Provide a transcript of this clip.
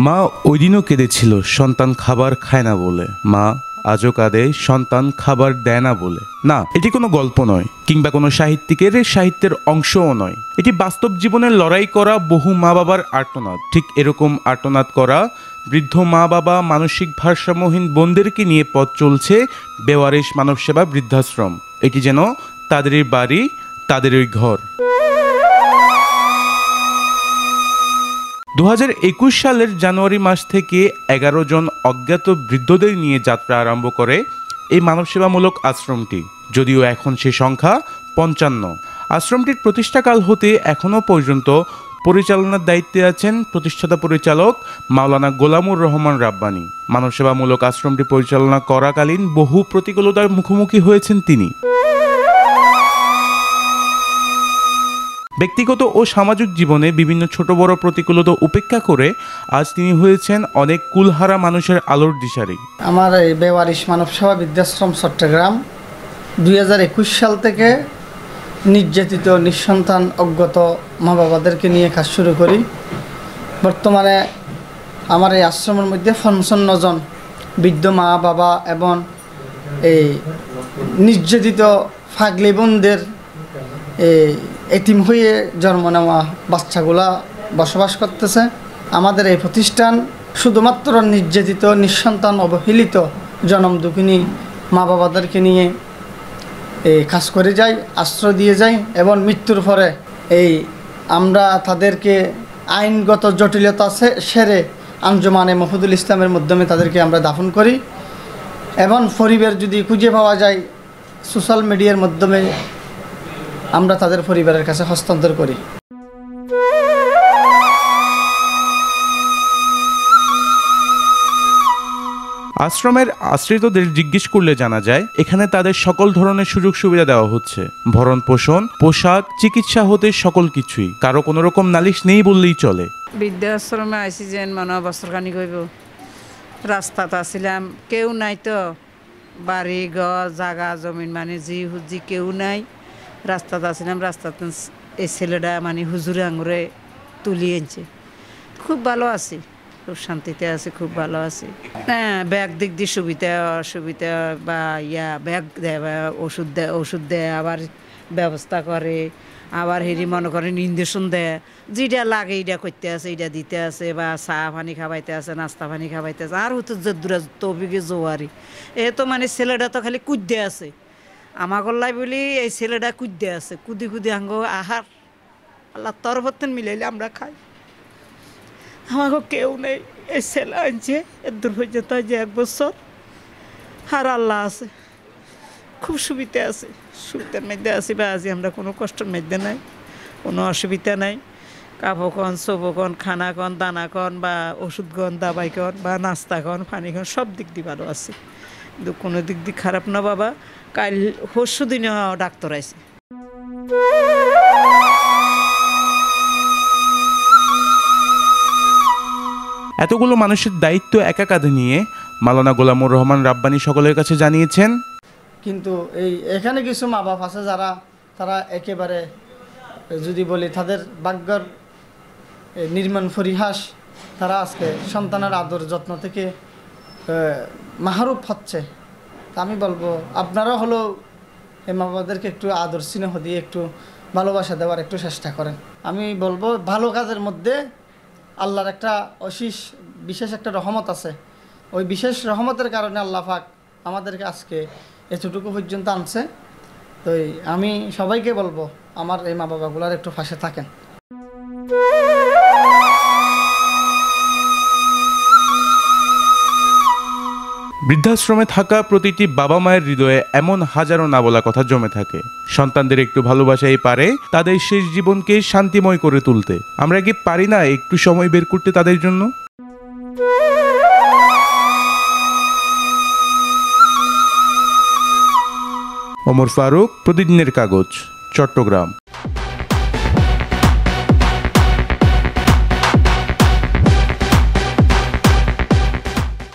মা ওই দিনও কেঁদেছিল সন্তান খাবার খায় না বলে। মা আজও কাঁদে সন্তান খাবার দেয় না বলে। না, এটি কোনো গল্প নয়, কিংবা কোনো সাহিত্যের অংশও নয়। এটি বাস্তব জীবনের লড়াই করা বহু মা বাবার আর্তনাদ। ঠিক এরকম আর্তনাদ করা বৃদ্ধ মা বাবা, মানসিক ভারসাম্যহীন বোনদেরকে নিয়ে পথ চলছে বেওয়ারিশ মানব সেবা বৃদ্ধাশ্রম। এটি যেন তাদেরই বাড়ি, তাদেরই ঘর। 2021 সালের জানুয়ারি মাস থেকে 11 জন অজ্ঞাত বৃদ্ধদের নিয়ে যাত্রা আরম্ভ করে এই মানবসেবামূলক আশ্রমটি। যদিও এখন সে সংখ্যা 55। আশ্রমটির প্রতিষ্ঠাকাল হতে এখনও পর্যন্ত পরিচালনার দায়িত্বে আছেন প্রতিষ্ঠাতা পরিচালক মাওলানা গোলামুর রহমান রাব্বানী। মানবসেবামূলক আশ্রমটি পরিচালনা করাকালীন বহু প্রতিকূলতার মুখোমুখি হয়েছেন তিনি। ব্যক্তিগত ও সামাজিক জীবনে বিভিন্ন ছোট বড় প্রতিকূলতা উপেক্ষা করে আজ তিনি হয়েছেন অনেক কুলহারা মানুষের আলোর দিশারি। আমার এই বেওয়ারিশ মানব সেবা বৃদ্ধাশ্রম চট্টগ্রাম 2021 সাল থেকে নির্যাতিত নিঃসন্তান অজ্ঞাত মা বাবাদেরকে নিয়ে কাজ শুরু করি। বর্তমানে আমার এই আশ্রমের মধ্যে 55 জন বৃদ্ধ মা বাবা এবং এই নির্যাতিত ফাগলি বোনদের এতিম হয়ে জন্ম নেওয়া বাচ্চাগুলা বসবাস করতেছে। আমাদের এই প্রতিষ্ঠান শুধুমাত্র নির্যাতিত নিঃসন্তান অবহেলিত জনম দুঃখিনী মা বাবাদেরকে নিয়ে কাজ করে যাই, আশ্রয় দিয়ে যাই এবং মৃত্যুর পরে আমরা তাদেরকে আইনগত জটিলতা সেরে আঞ্জুমানে মফিদুল ইসলামের মাধ্যমে তাদেরকে আমরা দাফন করি এবং পরিবার যদি খুঁজে পাওয়া যায় সোশ্যাল মিডিয়ার মাধ্যমে আমরা তাদের পরিবারের কাছে হস্তান্তর করি। আশ্রমের আশ্রিতদের জিজ্ঞেস করলে জানা যায় এখানে তাদের সকল ধরনের সুযোগ সুবিধা দেওয়া হচ্ছে। ভরণ পোষণ, পোশাক, চিকিৎসা হতে সকল কিছুই। কারো কোনো রকম নালিশ নেই বললেই চলে। বৃদ্ধাশ্রমে আইসি যেন মনে বছরখানি কইব। রাস্তাতে আসছিলাম, কেউ নাই তো, বাড়ি ঘর জাগা জমিন মানে জি কেউ নাই। রাস্তাতে আসছিলাম, রাস্তাতে এই ছেলেটা মানে হুজুরে আঙুরে তুলি আনছে। খুব ভালো আছি, খুব শান্তিতে আছি, খুব ভালো আছি। হ্যাঁ, ব্যাগ দিক দিয়ে সুবিধা অসুবিধা বা ব্যাগ দেয় বা ওষুধ দেয়, আবার ব্যবস্থা করে, আবার হেরি মনে করেন ইঞ্জেকশন দেয়। যেটা লাগে এইটা করতে আছে, এইটা দিতে আছে, বা চা পানি খাওয়াইতে আছে, নাস্তা পানি খাওয়াইতে আছে। আর হয়তো দূরা তবিকে জোয়ারি এ তো মানে ছেলেটা তো খালি কুদ্দে আছে। আমার গল্লাই বলি এই ছেলেটা কুদ্দে আছে, কুদি আঙ্গ আহার আল্লাহ তরফতেন মিলাইলে আমরা খাই। আমাকে কেউ নেই, এই ছেলে আনছে এর দূর পর্যন্ত যে 1 বছর। আর আল্লাহ আছে, খুব সুবিধা আছে, সুবিধার মধ্যে আছি বা আছি আমরা, কোনো কষ্টের মধ্যে নাই, কোনো অসুবিধা নাই। কাপড় কন, চোপড় কন, খানা কন, দানা কন, বা ওষুধ কন, দাবাই কন, বা নাস্তা কন, পানি কন, সব দিক দিয়ে ভালো আছি। কিন্তু কোনো দিক দিয়ে খারাপ না বাবা। কাল পরশু দিনে ডাক্তার আইছে। এতগুলো মানুষের দায়িত্ব একা কাঁধে নিয়ে মাওলানা গোলামুর রহমান রাব্বানী সকলের কাছে জানিয়েছেন, কিন্তু এখানে কিছু মা বাপ আছে যারা তারা একেবারে যদি বলি তাদের ভাগ্যর নির্মাণ পরিহাস, তারা আজকে সন্তানের আদর যত্ন থেকে মাহরুফ হচ্ছে। আমি বলবো আপনারা হলো এই মা বাবাদেরকে একটু আদর স্নেহ দিয়ে একটু ভালোবাসা দেওয়ার একটু চেষ্টা করেন। আমি বলবো ভালো কাজের মধ্যে আল্লাহর একটা বিশেষ একটা রহমত আছে। ওই বিশেষ রহমতের কারণে আল্লাহ পাক আমাদেরকে আজকে এতটুকু পর্যন্ত আনছে। তো আমি সবাইকে বলবো আমার এই মা বাবাগুলার একটু পাশে থাকেন। বৃদ্ধাশ্রমে থাকা প্রতিটি বাবা মায়ের হৃদয়ে এমন হাজারো না বলা কথা জমে থাকে। সন্তানদের একটু ভালোবাসাই পারে তাদের শেষ জীবনকে শান্তিময় করে তুলতে। আমরা কি পারি না একটু সময় বের করতে তাদের জন্য? ওমর ফারুক, প্রতিদিনের কাগজ, চট্টগ্রাম।